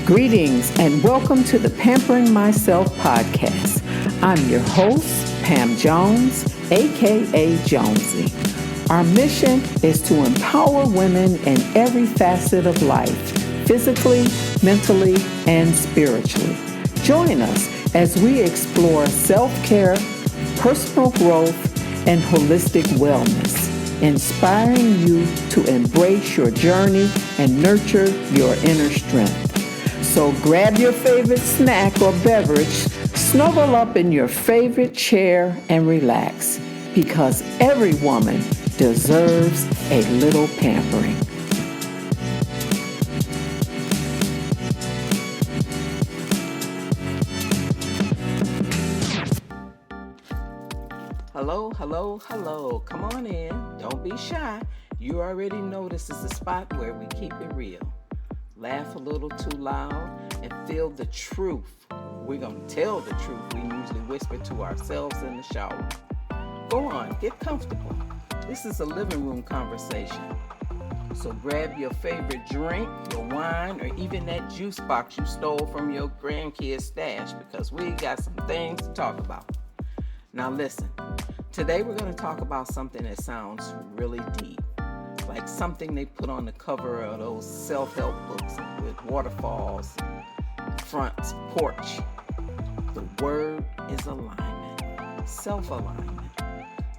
Greetings and welcome to the Pampering Myself podcast. I'm your host, Pam Jones, aka Jonesy. Our mission is to empower women in every facet of life, physically, mentally, and spiritually. Join us as we explore self-care, personal growth, and holistic wellness, inspiring you to embrace your journey and nurture your inner strength. So grab your favorite snack or beverage, snuggle up in your favorite chair, and relax, because every woman deserves a little pampering. Hello. Come on in. Don't be shy. You already know this is the spot where we keep it real. Laugh a little too loud and feel the truth. We're going to tell the truth we usually whisper to ourselves in the shower. Go on, get comfortable. This is a living room conversation. So grab your favorite drink, your wine, or even that juice box you stole from your grandkid's stash, because we got some things to talk about. Now listen, today we're going to talk about something that sounds really deep. Like something they put on the cover of those self-help books with waterfalls, front porch. The word is alignment, self-alignment,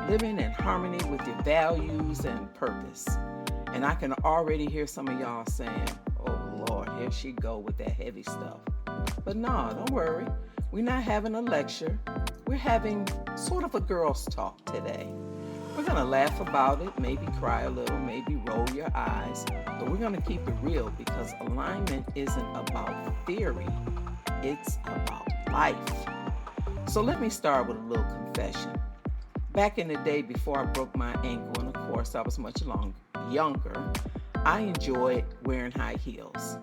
living in harmony with your values and purpose. And I can already hear some of y'all saying, oh Lord, here she go with that heavy stuff. But no, don't worry. We're not having a lecture. We're having sort of a girls' talk today. We're going to laugh about it, maybe cry a little, maybe roll your eyes, but we're going to keep it real, because alignment isn't about theory, it's about life. So let me start with a little confession. Back in the day before I broke my ankle, and of course I was much younger, I enjoyed wearing high heels.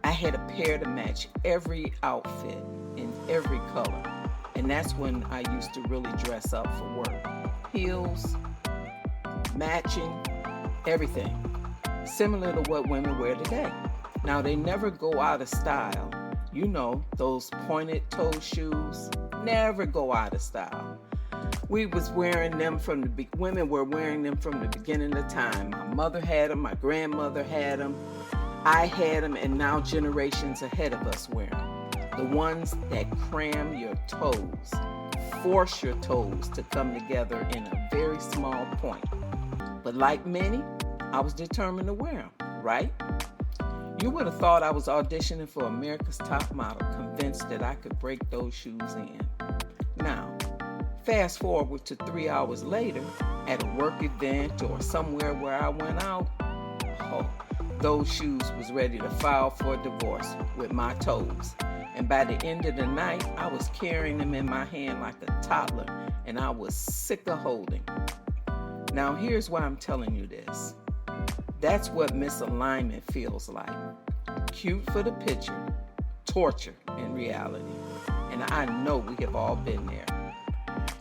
I had a pair to match every outfit in every color, and that's when I used to really dress up for work. Heels, matching, everything. Similar to what women wear today. Now, they never go out of style. You know, those pointed toe shoes never go out of style. We was wearing them women were wearing them from the beginning of time. My mother had them, my grandmother had them, I had them, and now generations ahead of us wear them. The ones that cram your toes, force your toes to come together in a very small point. But like many, I was determined to wear them, right? You would have thought I was auditioning for America's Top Model, convinced that I could break those shoes in. Now, fast forward to 3 hours later, at a work event or somewhere where I went out, those shoes was ready to file for divorce with my toes. And by the end of the night, I was carrying them in my hand like a toddler, and I was sick of holding. Now, here's why I'm telling you this. That's what misalignment feels like. Cute for the picture, torture in reality. And I know we have all been there.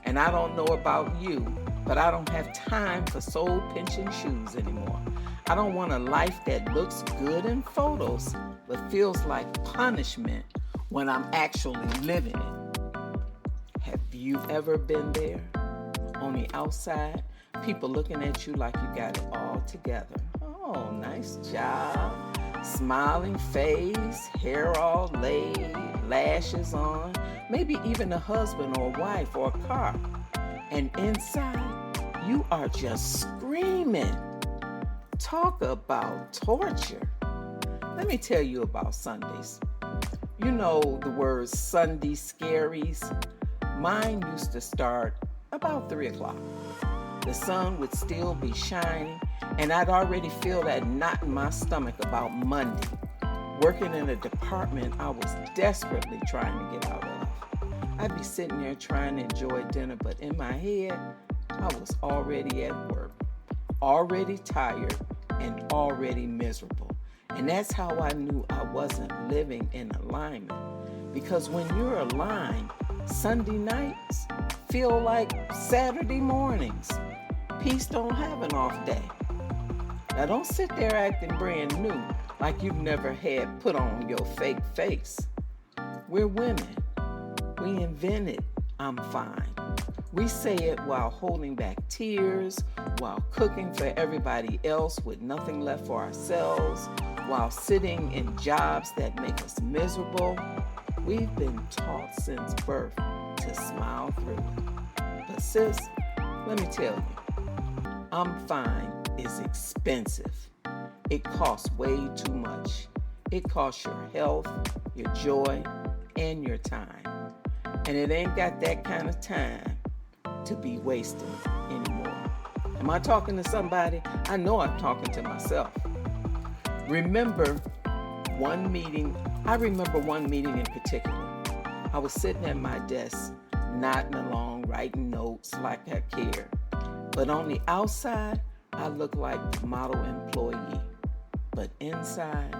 And I don't know about you, but I don't have time for soul-pinching shoes anymore. I don't want a life that looks good in photos, but feels like punishment when I'm actually living it. Have you ever been there? On the outside, people looking at you like you got it all together. Oh, nice job. Smiling face, hair all laid, lashes on, maybe even a husband or a wife or a car. And inside, you are just screaming. Talk about torture. Let me tell you about Sundays. You know the word Sunday scaries? Mine used to start about 3 o'clock. The sun would still be shining, and I'd already feel that knot in my stomach about Monday. Working in a department I was desperately trying to get out of. I'd be sitting there trying to enjoy dinner, but in my head, I was already at work, already tired, and already miserable. And that's how I knew I wasn't living in alignment. Because when you're aligned, Sunday nights feel like Saturday mornings. Peace don't have an off day. Now don't sit there acting brand new like you've never had put on your fake face. We're women. We invented I'm fine. We say it while holding back tears, while cooking for everybody else with nothing left for ourselves, while sitting in jobs that make us miserable. We've been taught since birth to smile through it. But sis, let me tell you, I'm fine is expensive. It costs way too much. It costs your health, your joy, and your time. And it ain't got that kind of time to be wasting anymore. Am I talking to somebody? I know I'm talking to myself. I remember one meeting in particular. I was sitting at my desk, nodding along, writing notes like I cared. But on the outside, I looked like the model employee. But inside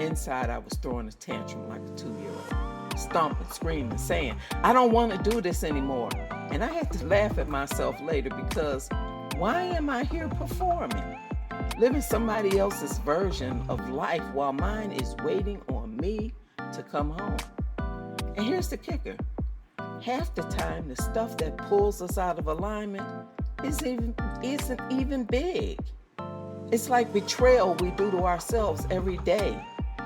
I was throwing a tantrum like a 2-year-old, stomping, screaming, saying, I don't want to do this anymore. And I had to laugh at myself later because why am I here performing? Living somebody else's version of life while mine is waiting on me to come home. And here's the kicker. Half the time, the stuff that pulls us out of alignment isn't even big. It's like betrayal we do to ourselves every day.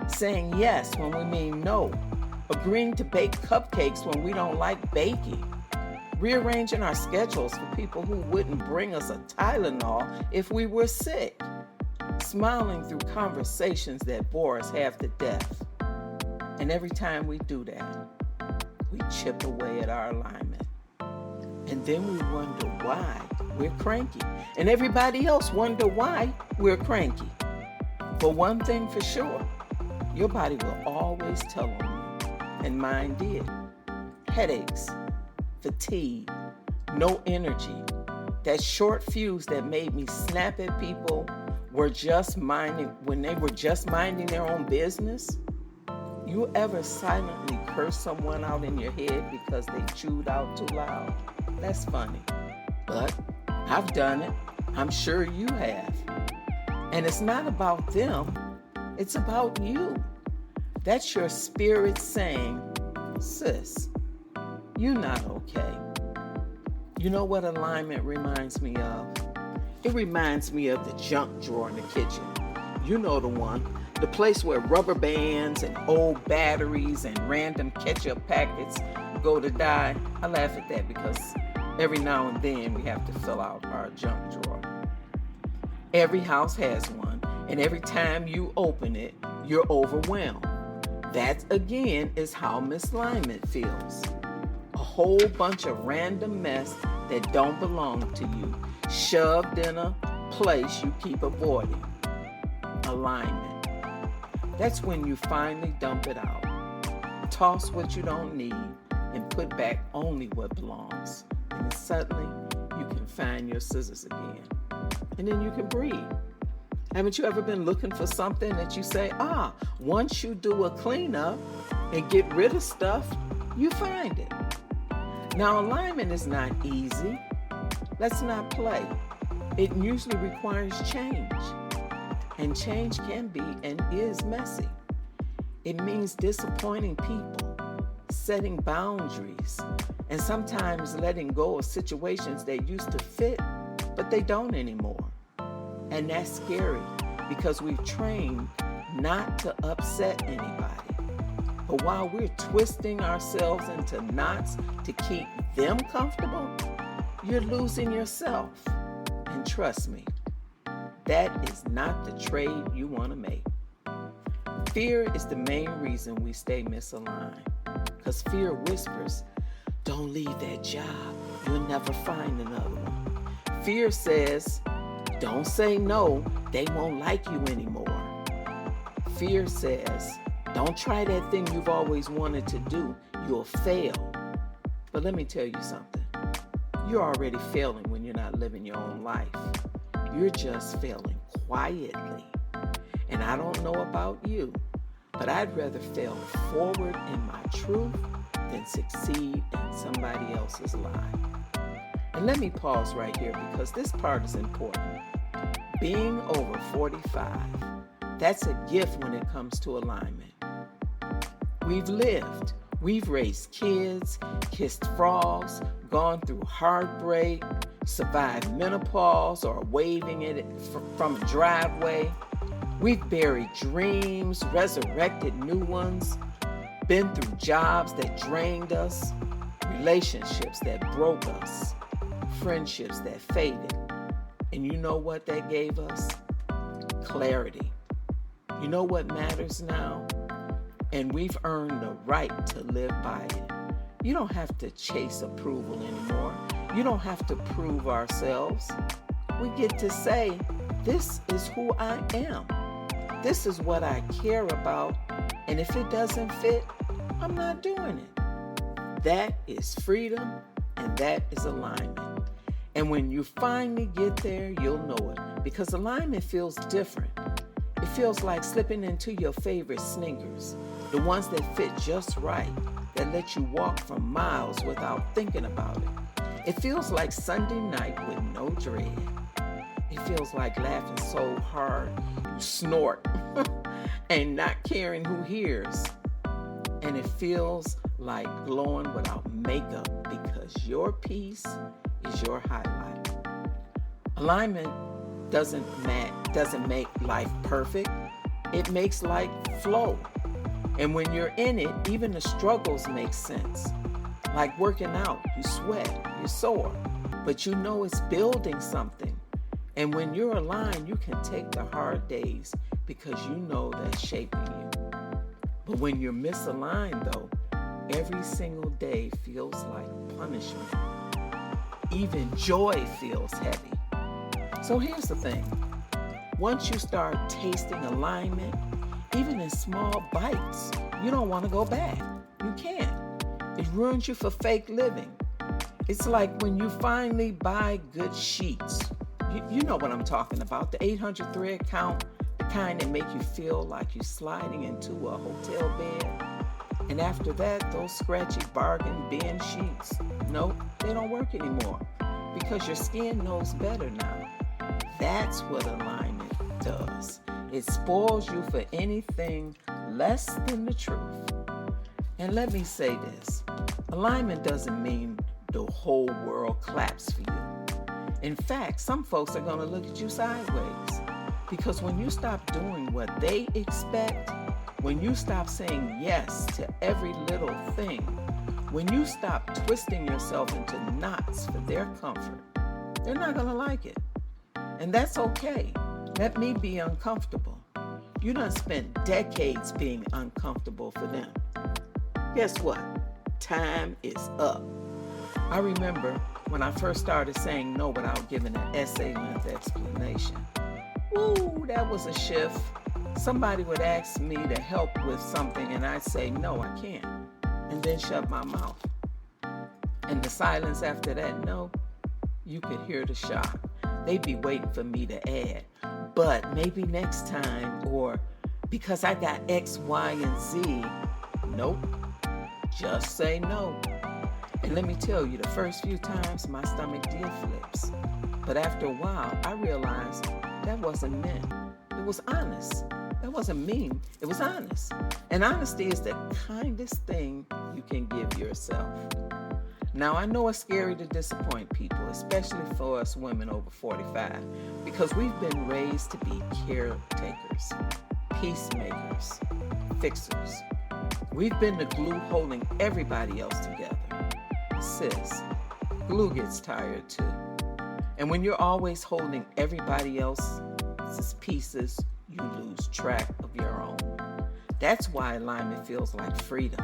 Saying yes when we mean no. Agreeing to bake cupcakes when we don't like baking. Rearranging our schedules for people who wouldn't bring us a Tylenol if we were sick. Smiling through conversations that bore us half to death. And every time we do that, we chip away at our alignment. And then we wonder why we're cranky. And everybody else wonder why we're cranky. But one thing for sure, your body will always tell on you. And mine did. Headaches, fatigue, no energy. That short fuse that made me snap at people when they were just minding their own business. You ever silently curse someone out in your head because they chewed out too loud? That's funny. But I've done it. I'm sure you have. And it's not about them. It's about you. That's your spirit saying, sis, you're not okay. You know what alignment reminds me of? It reminds me of the junk drawer in the kitchen. You know the one. The place where rubber bands and old batteries and random ketchup packets go to die. I laugh at that because every now and then we have to fill out our junk drawer. Every house has one, and every time you open it, you're overwhelmed. That, again, is how misalignment feels. A whole bunch of random mess that don't belong to you, shoved in a place you keep avoiding. Alignment. That's when you finally dump it out. Toss what you don't need and put back only what belongs. And suddenly, you can find your scissors again. And then you can breathe. Haven't you ever been looking for something that you say, once you do a cleanup and get rid of stuff, you find it. Now, alignment is not easy. Let's not play. It usually requires change. And change can be and is messy. It means disappointing people, setting boundaries, and sometimes letting go of situations that used to fit, but they don't anymore. And that's scary because we've trained not to upset anybody. But while we're twisting ourselves into knots to keep them comfortable, you're losing yourself. And trust me, that is not the trade you want to make. Fear is the main reason we stay misaligned. Because fear whispers, don't leave that job. You'll never find another one. Fear says, don't say no. They won't like you anymore. Fear says, don't try that thing you've always wanted to do. You'll fail. But let me tell you something. You're already failing when you're not living your own life. You're just failing quietly. And I don't know about you, but I'd rather fail forward in my truth than succeed in somebody else's lie. And let me pause right here because this part is important. Being over 45, That's a gift when it comes to alignment. We've lived. We've raised kids, kissed frogs, gone through heartbreak, survived menopause or waving it from a driveway. We've buried dreams, resurrected new ones, been through jobs that drained us, relationships that broke us, friendships that faded. And you know what that gave us? Clarity. You know what matters now? And we've earned the right to live by it. You don't have to chase approval anymore. You don't have to prove ourselves. We get to say, this is who I am. This is what I care about. And if it doesn't fit, I'm not doing it. That is freedom, and that is alignment. And when you finally get there, you'll know it. Because alignment feels different. It feels like slipping into your favorite sneakers, the ones that fit just right, that let you walk for miles without thinking about it. It feels like Sunday night with no dread. It feels like laughing so hard you snort and not caring who hears. And it feels like glowing without makeup because your piece is your highlight. Alignment doesn't make life perfect. It makes life flow. And when you're in it, even the struggles make sense. Like working out, you sweat, you're sore, but you know it's building something. And when you're aligned, you can take the hard days because you know that's shaping you. But when you're misaligned, though, every single day feels like punishment. Even joy feels heavy. So here's the thing. Once you start tasting alignment, even in small bites, you don't want to go back. You can't. It ruins you for fake living. It's like when you finally buy good sheets. You know what I'm talking about. The 800 thread count, the kind that make you feel like you're sliding into a hotel bed. And after that, those scratchy bargain bin sheets, nope, they don't work anymore because your skin knows better now. That's what alignment does. It spoils you for anything less than the truth. And let me say this, alignment doesn't mean the whole world claps for you. In fact, some folks are gonna look at you sideways because when you stop doing what they expect, when you stop saying yes to every little thing, when you stop twisting yourself into knots for their comfort, they're not gonna like it. And that's okay. Let me be uncomfortable. You done spent decades being uncomfortable for them. Guess what? Time is up. I remember when I first started saying no without giving an essay-length explanation. Ooh, that was a shift. Somebody would ask me to help with something and I'd say, no, I can't, and then shut my mouth. And the silence after that no, you could hear the shock. They'd be waiting for me to add, but maybe next time, or because I got X, Y, and Z. Nope, just say no. And let me tell you, the first few times my stomach did flips. But after a while, I realized that wasn't meant. It was honest. That wasn't mean. It was honest. And honesty is the kindest thing you can give yourself. Now, I know it's scary to disappoint people, especially for us women over 45, because we've been raised to be caretakers, peacemakers, fixers. We've been the glue holding everybody else together. Sis, glue gets tired too. And when you're always holding everybody else's pieces, you lose track of your own. That's why alignment feels like freedom.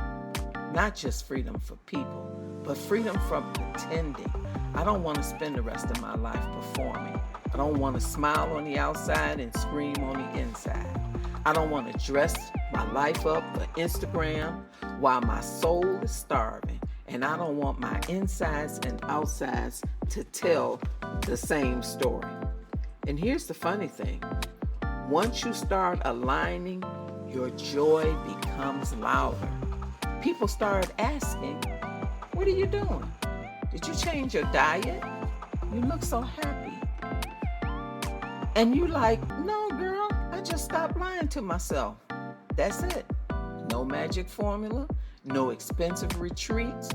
Not just freedom for people, but freedom from pretending. I don't want to spend the rest of my life performing. I don't want to smile on the outside and scream on the inside. I don't want to dress my life up for Instagram while my soul is starving. And I don't want my insides and outsides to tell the same story. And here's the funny thing. Once you start aligning, your joy becomes louder. People start asking, what are you doing? Did you change your diet? You look so happy. And you like, no girl, I just stopped lying to myself. That's it. No magic formula, no expensive retreats,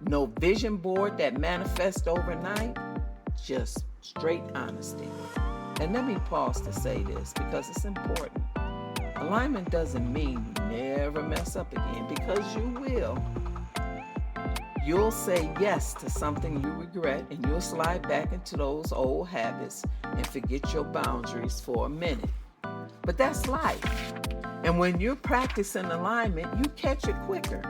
no vision board that manifests overnight, just straight honesty. And let me pause to say this because it's important. Alignment doesn't mean you never mess up again, because you will. You'll say yes to something you regret, and you'll slide back into those old habits and forget your boundaries for a minute. But that's life. And when you're practicing alignment, you catch it quicker.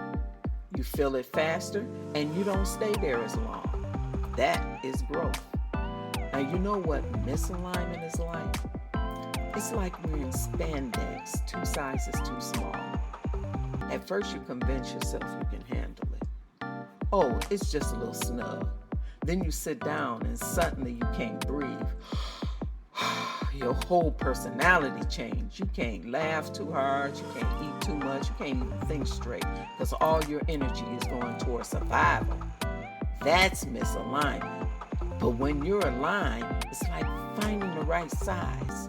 You feel it faster, and you don't stay there as long. That is growth. Now, you know what misalignment is like? It's like wearing spandex 2 sizes too small. At first, you convince yourself you can handle it. Oh, it's just a little snug. Then you sit down and suddenly you can't breathe. Your whole personality changed. You can't laugh too hard. You can't eat too much. You can't even think straight because all your energy is going towards survival. That's misalignment. But when you're aligned, it's like finding the right size.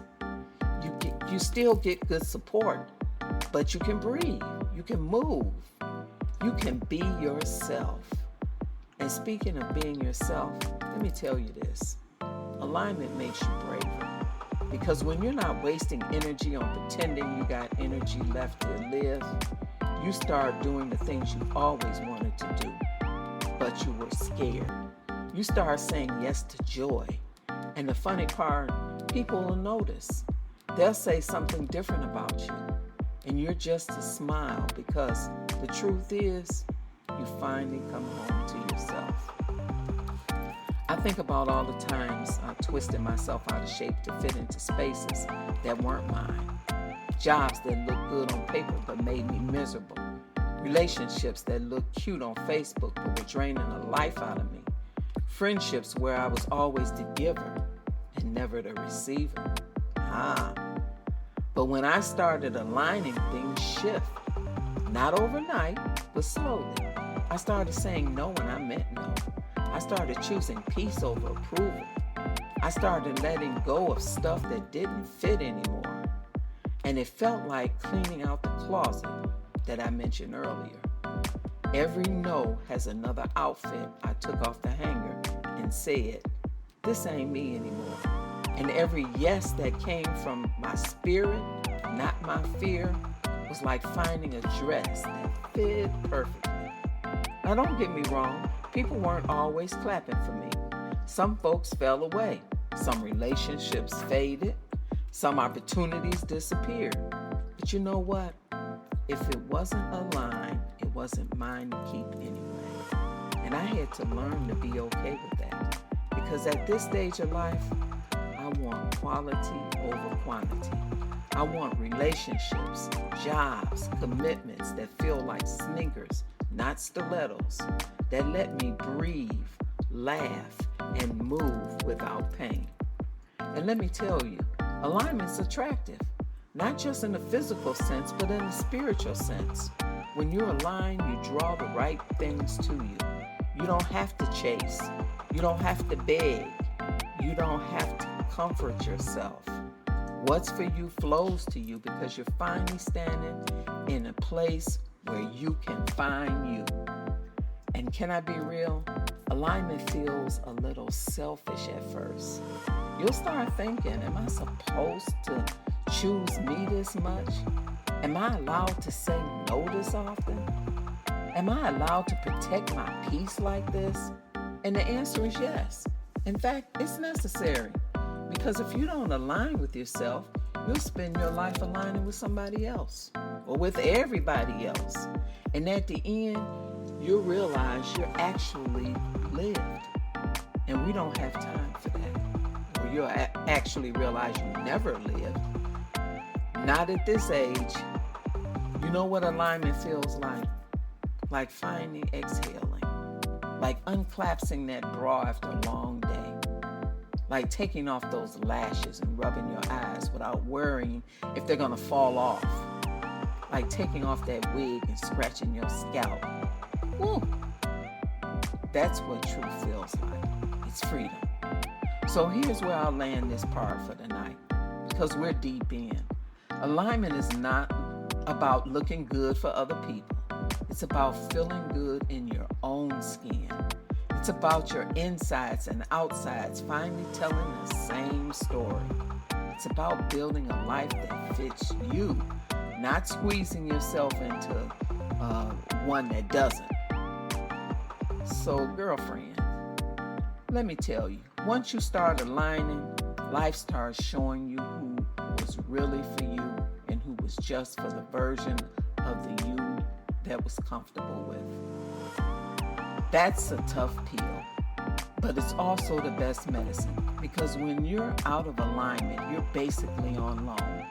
You still get good support, but you can breathe. You can move. You can be yourself. And speaking of being yourself, let me tell you this. Alignment makes you braver. Because when you're not wasting energy on pretending you got energy left to live, you start doing the things you've always wanted to do, but you were scared. You start saying yes to joy. And the funny part, people will notice. They'll say something different about you. And you're just a smile because the truth is, you finally come home to yourself. I think about all the times I twisted myself out of shape to fit into spaces that weren't mine. Jobs that looked good on paper but made me miserable. Relationships that looked cute on Facebook but were draining the life out of me. Friendships where I was always the giver and never the receiver. But when I started aligning, things shift. Not overnight, but slowly. I started saying no when I meant no. I started choosing peace over approval. I started letting go of stuff that didn't fit anymore. And it felt like cleaning out the closet that I mentioned earlier. Every no has another outfit I took off the hanger and said, this ain't me anymore. And every yes that came from my spirit, not my fear, was like finding a dress that fit perfectly. Now don't get me wrong, people weren't always clapping for me. Some folks fell away, some relationships faded, some opportunities disappeared. But you know what? If it wasn't aligned, it wasn't mine to keep anyway. And I had to learn to be okay with that. Because at this stage of life, I want quality over quantity. I want relationships, jobs, commitments that feel like sneakers, not stilettos, that let me breathe, laugh, and move without pain. And let me tell you, alignment's attractive, not just in the physical sense, but in the spiritual sense. When you're aligned, you draw the right things to you. You don't have to chase. You don't have to beg. You don't have to comfort yourself. What's for you flows to you because you're finally standing in a place where you can find you. And can I be real? Alignment feels a little selfish at first. You'll start thinking, am I supposed to choose me this much? Am I allowed to say no this often? Am I allowed to protect my peace like this? And the answer is yes. In fact, it's necessary. Because if you don't align with yourself, you'll spend your life aligning with somebody else or with everybody else. And at the end, you'll realize you're actually lived. And we don't have time for that. Or you'll actually realize you never lived. Not at this age. You know what alignment feels like? Like finally exhaling. Like unclapsing that bra after a long day. Like taking off those lashes and rubbing your eyes without worrying if they're gonna fall off. Like taking off that wig and scratching your scalp. Woo! That's what truth feels like. It's freedom. So here's where I'll land this part for the night. Because we're deep in. Alignment is not about looking good for other people. It's about feeling good in your own skin. It's about your insides and outsides finally telling the same story. It's about building a life that fits you, not squeezing yourself into one that doesn't. So, girlfriend, let me tell you, once you start aligning, life starts showing you who was really for you and who was just for the version of the you that was comfortable with. That's a tough pill, but it's also the best medicine, because when you're out of alignment, you're basically on loan.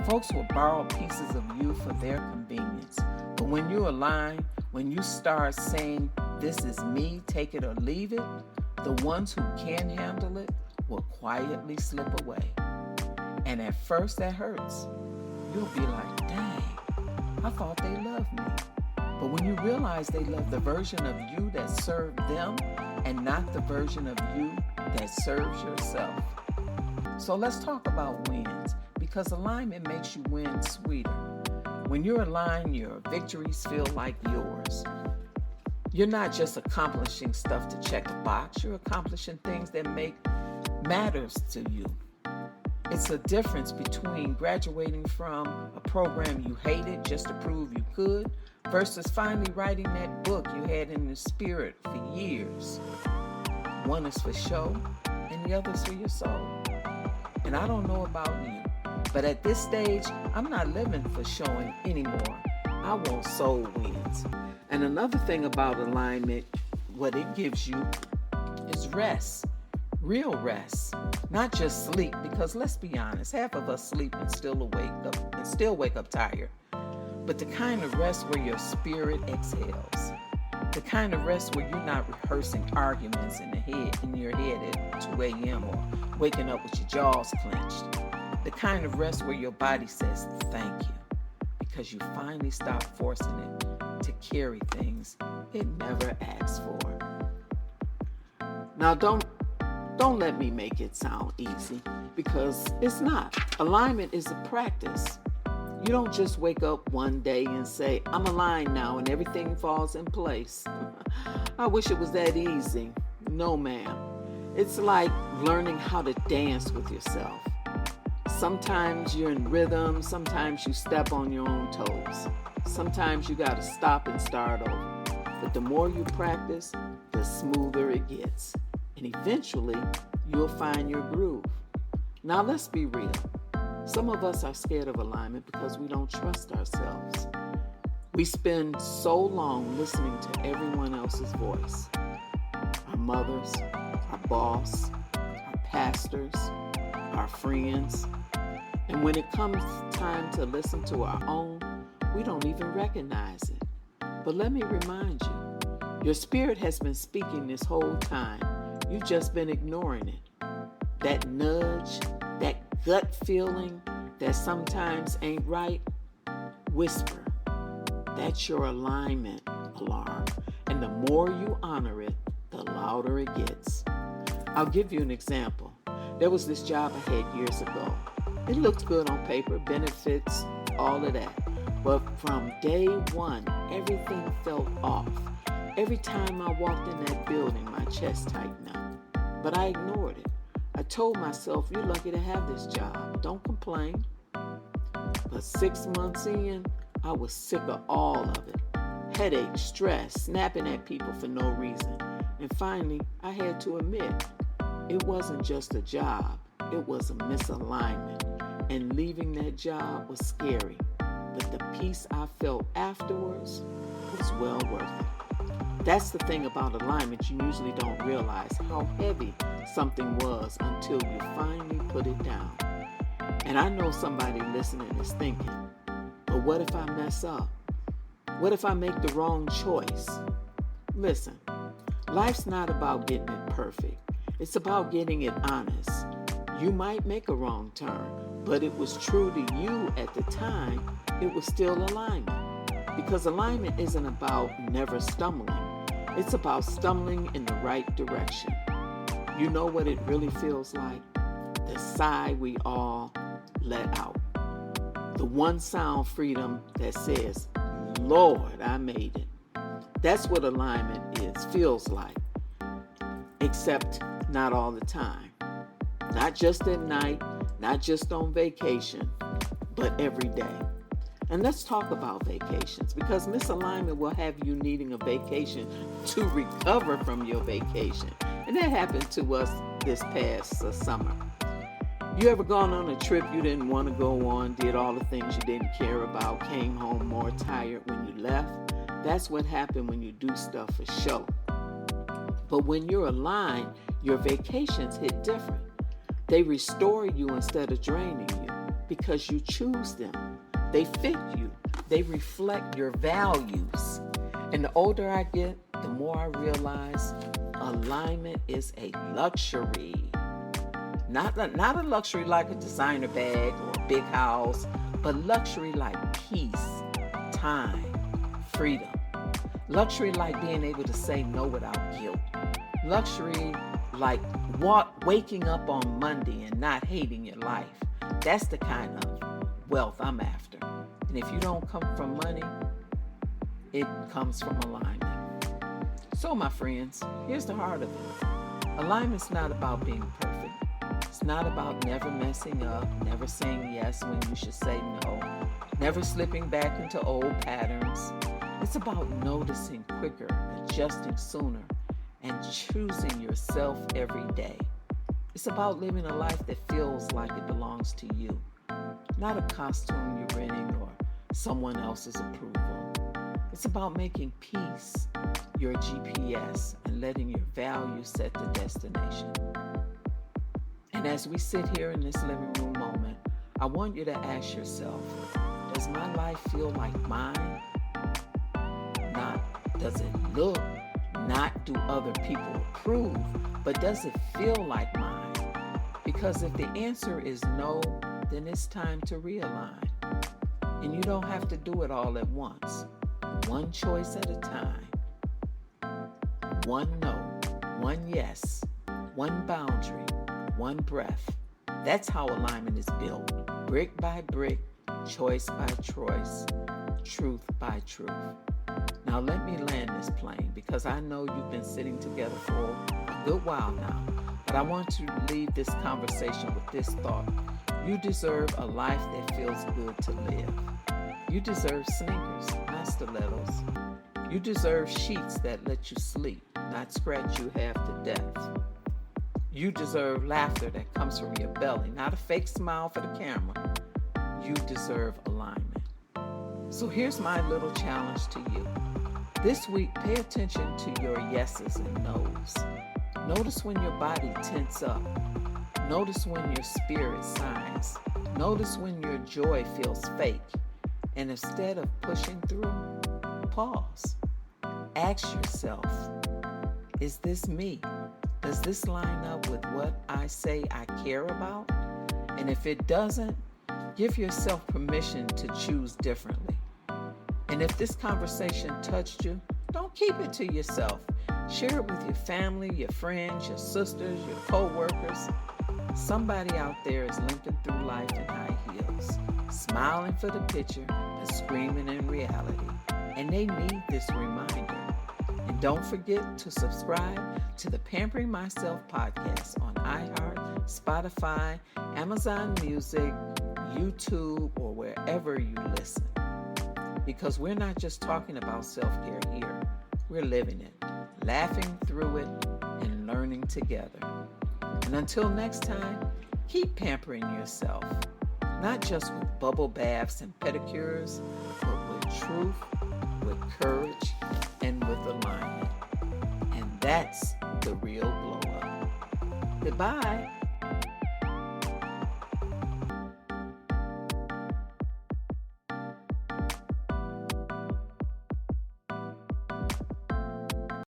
Folks will borrow pieces of you for their convenience, but when you align, when you start saying, "This is me, take it or leave it," the ones who can handle it will quietly slip away. And at first that hurts. You'll be like, "Dang, I thought they loved me." But when you realize they love the version of you that served them and not the version of you that serves yourself. So let's talk about wins, because alignment makes you win sweeter. When you're aligned, your victories feel like yours. You're not just accomplishing stuff to check a box, you're accomplishing things that make matters to you. It's a difference between graduating from a program you hated just to prove you could versus finally writing that book you had in the spirit for years. One is for show and the other is for your soul. And I don't know about you, but at this stage, I'm not living for showing anymore. I want soul wins. And another thing about alignment, what it gives you is rest. Real rest, not just sleep, because let's be honest, half of us sleep and still wake up tired. But the kind of rest where your spirit exhales, the kind of rest where you're not rehearsing arguments in your head at 2 a.m. or waking up with your jaws clenched, the kind of rest where your body says thank you because you finally stopped forcing it to carry things it never asked for. Now don't let me make it sound easy, because it's not. Alignment is a practice. You don't just wake up one day and say, "I'm aligned now," and everything falls in place. I wish it was that easy. No, ma'am. It's like learning how to dance with yourself. Sometimes you're in rhythm, sometimes you step on your own toes. Sometimes you gotta stop and start over. But the more you practice, the smoother it gets. And eventually, you'll find your groove. Now, let's be real. Some of us are scared of alignment because we don't trust ourselves. We spend so long listening to everyone else's voice. Our mothers, our boss, our pastors, our friends. And when it comes time to listen to our own, we don't even recognize it. But let me remind you, your spirit has been speaking this whole time. You've just been ignoring it. That nudge, that gut feeling that sometimes ain't right, whisper. That's your alignment alarm. And the more you honor it, the louder it gets. I'll give you an example. There was this job I had years ago. It looked good on paper, benefits, all of that. But from day one, everything felt off. Every time I walked in that building, my chest tightened up. But I ignored it. I told myself, "You're lucky to have this job. Don't complain." But 6 months in, I was sick of all of it. Headache, stress, snapping at people for no reason. And finally, I had to admit, it wasn't just a job. It was a misalignment. And leaving that job was scary. But the peace I felt afterwards was well worth it. That's the thing about alignment. You usually don't realize how heavy something was until you finally put it down. And I know somebody listening is thinking, but what if I mess up? What if I make the wrong choice? Listen, life's not about getting it perfect. It's about getting it honest. You might make a wrong turn, but it was true to you at the time. It was still alignment. Because alignment isn't about never stumbling. It's about stumbling in the right direction. You know what it really feels like? The sigh we all let out. The one sound freedom that says, Lord, I made it. That's what alignment feels like. Except not all the time. Not just at night, not just on vacation, but every day. And let's talk about vacations, because misalignment will have you needing a vacation to recover from your vacation. And that happened to us this past summer. You ever gone on a trip you didn't want to go on, did all the things you didn't care about, came home more tired when you left? That's what happened when you do stuff for show. But when you're aligned, your vacations hit different. They restore you instead of draining you because you choose them. They fit you. They reflect your values. And the older I get, the more I realize alignment is a luxury. Not a luxury like a designer bag or a big house, but luxury like peace, time, freedom. Luxury like being able to say no without guilt. Luxury like waking up on Monday and not hating your life. That's the kind of wealth I'm after. And if you don't come from money, it comes from alignment. So my friends, here's the heart of it. Alignment's not about being perfect. It's not about never messing up, never saying yes when you should say no, never slipping back into old patterns. It's about noticing quicker, adjusting sooner, and choosing yourself every day. It's about living a life that feels like it belongs to you, not a costume you're renting or someone else's approval. It's about making peace your GPS and letting your values set the destination. And as we sit here in this living room moment, I want you to ask yourself, does my life feel like mine? Not does it look, not do other people approve, but does it feel like mine? Because if the answer is no, then it's time to realign. And you don't have to do it all at once. One choice at a time. One no, one yes, one boundary, one breath. That's how alignment is built. Brick by brick, choice by choice, truth by truth. Now let me land this plane, because I know you've been sitting together for a good while now. But I want to leave this conversation with this thought. You deserve a life that feels good to live. You deserve sneakers, not stilettos. You deserve sheets that let you sleep, not scratch you half to death. You deserve laughter that comes from your belly, not a fake smile for the camera. You deserve alignment. So here's my little challenge to you. This week, pay attention to your yeses and nos. Notice when your body tenses up. Notice when your spirit sighs. Notice when your joy feels fake. And instead of pushing through, pause. Ask yourself, is this me? Does this line up with what I say I care about? And if it doesn't, give yourself permission to choose differently. And if this conversation touched you, don't keep it to yourself. Share it with your family, your friends, your sisters, your co-workers. Somebody out there is limping through life in high heels, smiling for the picture and screaming in reality. And they need this reminder. And don't forget to subscribe to the Pampering Myself podcast on iHeart, Spotify, Amazon Music, YouTube, or wherever you listen. Because we're not just talking about self-care here. We're living it, laughing through it, and learning together. And until next time, keep pampering yourself. Not just with bubble baths and pedicures, but with truth, with courage, and with alignment. And that's the real glow up. Goodbye.